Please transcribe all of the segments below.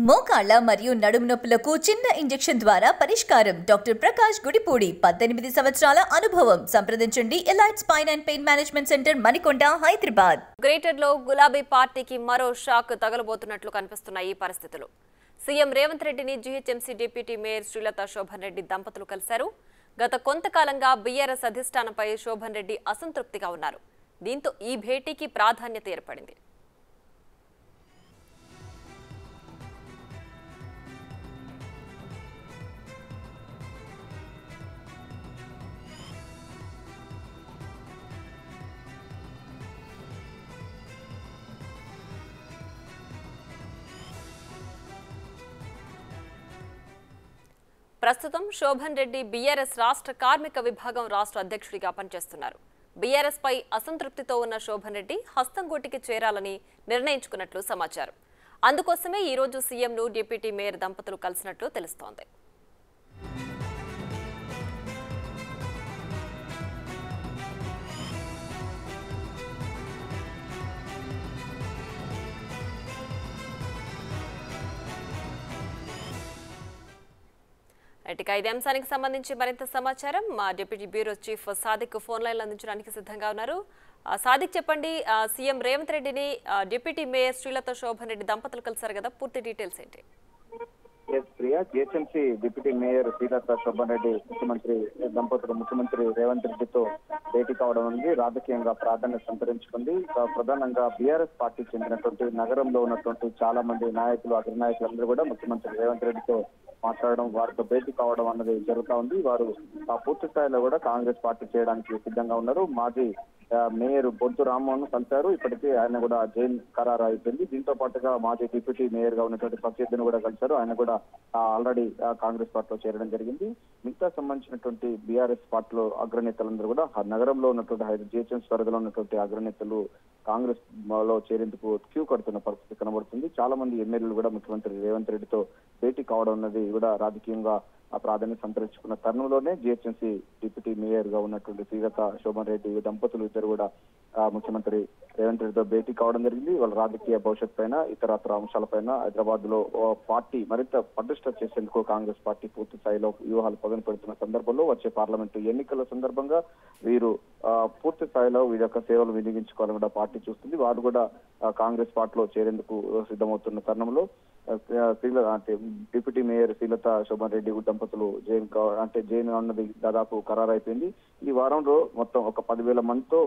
మోకాళ్ళ మరియు నడుము నొప్పులకు చిన్న ఇంజెక్షన్ ద్వారా పరిష్కారం. డాక్టర్ ప్రకాష్ గుడిపూడి 18 సంవత్సరాల అనుభవం. సంప్రదించండి elite spine and pain management centre Manikonda, Hyderabad. Greater లో గులాబీ పార్టీకి మరో షాక్ తగలబోతున్నట్లు కనిపిస్తున్నాయి ఈ పరిస్థితులు. సీఎం రేవంత్ రెడ్డిని GHMC deputy mayor Srilatha Shobhan Reddy దంపతులు కలిశారు. గత కొంతకాలంగా బీఆర్ఎస్ అధిష్టానంపై శోభన్ రెడ్డి అసంతృప్తిగా ఉన్నారు. దీంతో ఈ భేటీకి ప్రాధాన్యత ఏర్పడింది. ప్రస్తుతం శోభన్ రెడ్డి బీఆర్ఎస్ రాష్ట్ర కార్మిక విభాగం రాష్ట్ర అధ్యక్షుడిగా పనిచేస్తున్నారు. బీఆర్ఎస్ పై అసంతృప్తితో ఉన్న శోభన్ రెడ్డి హస్తంగూటికి చేరాలని నిర్ణయించుకున్నట్లు సమాచారం. అందుకోసమే ఈ రోజు సీఎంను డిప్యూటీ మేయర్ దంపతులు కలిసినట్లు తెలుస్తోంది. ఇదే అంశానికి సంబంధించి మరింత సమాచారం మా deputy bureau chief Sadiq phone లైన్లో అందించడానికి సిద్ధంగా ఉన్నారు. సాదిక్, చెప్పండి, సీఎం రేవంత్ రెడ్డిని డిప్యూటీ మేయర్ శ్రీలత శోభన్ రెడ్డి దంపతులు కలిసారు కదా, పూర్తి డీటెయిల్స్ ఏంటి? Priya, GHMC deputy mayor Srilatha Shobhan Reddy ముఖ్యమంత్రి రేవంత్ రెడ్డితో భేటీ కావడం ఉంది. రాజకీయంగా ప్రాధాన్యత సంతరించుకుంది. ప్రధానంగా బీఆర్ఎస్ పార్టీ చెందినటువంటి నగరంలో ఉన్నటువంటి చాలా మంది నాయకులు, అగ్రనాయకులందరూ కూడా ముఖ్యమంత్రి రేవంత్ రెడ్డితో మాట్లాడడం, వారితో భేటీ కావడం అన్నది జరుగుతా ఉంది. వారు పూర్తి స్థాయిలో కూడా కాంగ్రెస్ పార్టీ చేయడానికి సిద్ధంగా ఉన్నారు. మాజీ మేయర్ బొద్దు రామ్మోహన్ కలిశారు. ఇప్పటికే ఆయన కూడా జైలు ఖరారు అయిపోయింది. దీంతో పాటుగా మాజీ డిప్యూటీ మేయర్ గా ఉన్నటువంటి ప్రత్యర్థిని కూడా కలిశారు. ఆయన కూడా ఆల్రెడీ కాంగ్రెస్ పార్టీలో చేరడం జరిగింది. మిగతా సంబంధించినటువంటి బీఆర్ఎస్ పార్టీలో అగ్రనేతలందరూ కూడా నగరంలో ఉన్నటువంటి జిహెచ్ఎంసీ పరిధిలో ఉన్నటువంటి అగ్రనేతలు కాంగ్రెస్ లో చేరేందుకు క్యూ కడుతున్న పరిస్థితి కనబడుతుంది. చాలా మంది ఎమ్మెల్యేలు కూడా ముఖ్యమంత్రి రేవంత్ రెడ్డితో భేటీ కావడం అన్నది కూడా రాజకీయంగా ప్రాధాన్యత సంతరించుకున్న తరుణంలోనే జిహెచ్ఎంసీ డిప్యూటీ మేయర్ గా ఉన్నటువంటి శ్రీలత శోభన్ రెడ్డి దంపతులు ఇద్దరు కూడా ముఖ్యమంత్రి రేవంత్ రెడ్డితో భేటీ కావడం జరిగింది. వాళ్ళ రాజకీయ భవిష్యత్ పైన, ఇతరత్ర అంశాలపైన హైదరాబాద్ లో పార్టీ మరింత పటిష్ట చేసేందుకు కాంగ్రెస్ పార్టీ పూర్తి స్థాయిలో వ్యూహాలు పదును పెడుతున్న సందర్భంలో వచ్చే పార్లమెంటు ఎన్నికల సందర్భంగా వీరు పూర్తి స్థాయిలో వీరి యొక్క సేవలు వినియోగించుకోవాలని కూడా పార్టీ చూస్తుంది. వారు కూడా కాంగ్రెస్ పార్టీలో చేరేందుకు సిద్ధమవుతున్న తరుణంలో డిప్యూటీ మేయర్ శ్రీలత శోభన్ రెడ్డి దంపతులు జైలు అన్నది దాదాపు ఖరారు అయిపోయింది. ఈ వారంలో మొత్తం ఒక 10,000 మందితో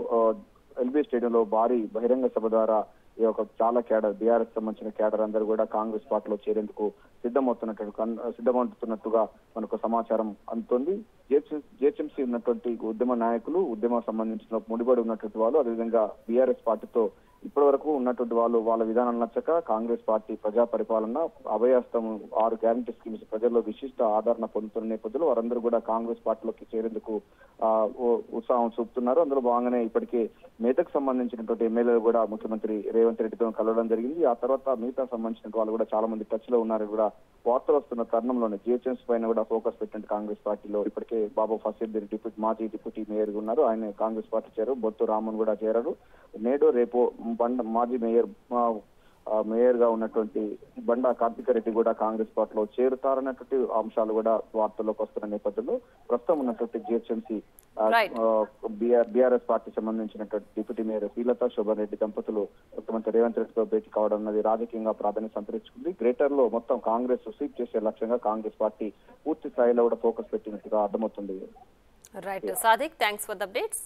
ఎల్బీ స్టేడియంలో భారీ బహిరంగ సభ ద్వారా ఈ యొక్క చాలా కేడర్, బీఆర్ఎస్ సంబంధించిన కేడర్ అందరూ కూడా కాంగ్రెస్ పార్టీలో చేరేందుకు సిద్ధమవుతున్నట్టుగా మనకు సమాచారం అందుతోంది. జిహెచ్ఎంసీ ఉన్నటువంటి ఉద్యమ నాయకులు, ఉద్యమ సంబంధించిన ముడిపడి ఉన్నటువంటి వాళ్ళు, అదేవిధంగా బీఆర్ఎస్ పార్టీతో ఇప్పటి వరకు ఉన్నటువంటి వాళ్ళు వాళ్ళ విధానాలు నచ్చక కాంగ్రెస్ పార్టీ ప్రజా పరిపాలన, అభయహస్తం, 6 గ్యారంటీ స్కీమ్స్ ప్రజల్లో విశిష్ట ఆదరణ పొందుతున్న నేపథ్యంలో వారందరూ కూడా కాంగ్రెస్ పార్టీలోకి చేరేందుకు ఉత్సాహం చూపుతున్నారు. అందులో భాగంగానే ఇప్పటికే మేతకు సంబంధించినటువంటి ఎమ్మెల్యేలు కూడా ముఖ్యమంత్రి రేవంత్ రెడ్డితో కలవడం జరిగింది. ఆ తర్వాత మిగతా సంబంధించిన వాళ్ళు కూడా చాలా మంది టచ్ లో ఉన్నారని కూడా వార్తలు వస్తున్న తరుణంలోనే జిహెచ్ఎంసీ పైన కూడా ఫోకస్ పెట్టిన కాంగ్రెస్ పార్టీలో ఇప్పటికే బాబు ఫసీద్దీన్ మాజీ డిప్యూటీ మేయర్ ఉన్నారు. ఆయన కాంగ్రెస్ పార్టీ చేరారు. బొత్తు రామన్ కూడా చేరారు. నేడు రేపు మాజీ మేయర్ గా ఉన్నటువంటి బండా కార్తిక రెడ్డి కూడా కాంగ్రెస్ పార్టీలో చేరుతారన్నటువంటి అంశాలు కూడా వార్తల్లోకి వస్తున్న నేపథ్యంలో ప్రస్తుతం ఉన్నటువంటి జిహెచ్ఎంసీ బీఆర్ఎస్ పార్టీ సంబంధించినటువంటి డిప్యూటీ మేయర్ శ్రీలత శోభన్ రెడ్డి దంపతులు ముఖ్యమంత్రి రేవంత్ రెడ్డితో భేటీ కావడం అన్నది రాజకీయంగా ప్రాధాన్యత సంతరించుకుంది. గ్రేటర్ లో మొత్తం కాంగ్రెస్ స్వీప్ చేసే లక్ష్యంగా కాంగ్రెస్ పార్టీ పూర్తి స్థాయిలో కూడా ఫోకస్ పెట్టినట్టుగా అర్థమవుతుంది. Right Sadiq, thanks for the updates.